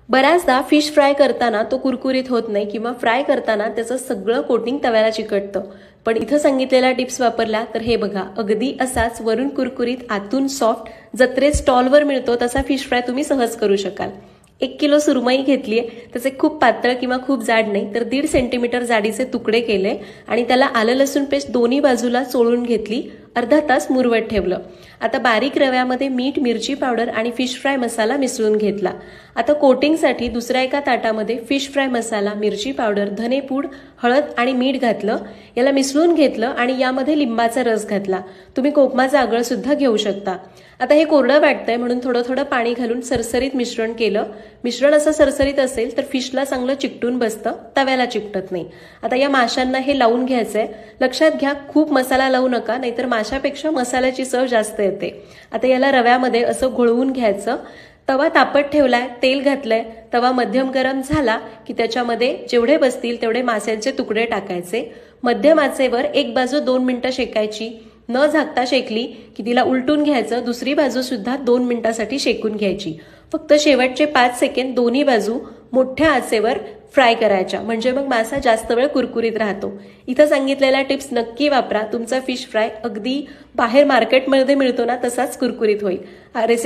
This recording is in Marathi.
बऱ्याचदा फिश फ्राय करताना तो कुरकुरीत होत नाही किंवा फ्राय करताना त्याचं सगळं कोटिंग तव्याला चिकटतं. पण इथं सांगितलेल्या टिप्स वापरल्या तर हे बघा, अगदी असाच वरून कुरकुरीत आतून सॉफ्ट जत्रेत स्टॉलवर मिळतो तसा फिश फ्राय तुम्ही सहज करू शकाल. 1 किलो सुरमई घेतलीये, त्याचे खूप पातळ किंवा खूप जाड नाही तर 1.5 सेंटीमीटर जाडीचे तुकडे केले आणि त्याला आलं लसूण पेस्ट दोन्ही बाजूला चोळून घेतली. अर्धा तास मुरवत ठेवलं. आता बारीक रव्यामध्ये मीठ, मिरची पावडर आणि फिश फ्राय मसाला मिसळून घेतला. आता कोटिंगसाठी दुसऱ्या एका ताटामध्ये फिश फ्राय मसाला, मिरची पावडर, धनेपूड, हळद आणि मीठ घातलं. याला मिसळून घेतलं आणि यामध्ये लिंबाचा रस घातला. तुम्ही कोकमाचा आगळ सुद्धा घेऊ शकता. आता हे कोरडं वाटतंय म्हणून थोडं थोडं पाणी घालून सरसरीत मिश्रण केलं. मिश्रण असं सरसरीत असेल तर फिशला चांगलं चिकटून बसतं, तव्याला चिकटत नाही. आता या माशांना हे लावून घ्यायचंय. लक्षात घ्या, खूप मसाला लावू नका, नाहीतर माशापेक्षा मसाल्याची चव जास्त येते. आता याला रव्यामध्ये असं घोळवून घ्यायचं. तवा तापत ठेवलाय, तेल घातलंय. तवा मध्यम गरम झाला की त्याच्यामध्ये जेवढे बसतील तेवढे माशांचे तुकडे टाकायचे. मध्यम आचेवर एक बाजू 2 मिनिटं शेकायची. न झाकता शेकली की तिला उलटून घ्यायचं. दुसरी बाजू सुद्धा 2 मिनिटासाठी शेकून घ्यायची. फक्त शेवटचे 5 सेकंद दोन्ही बाजू मोठ्या आचेवर फ्राय करायच्या, म्हणजे मग मासा जास्त वेळ कुरकुरीत राहतो. इथं सांगितलेल्या टिप्स नक्की वापरा. तुमचा फिश फ्राय अगदी बाहेर मार्केटमध्ये मिळतो ना तसाच कुरकुरीत होईल. रेसिपी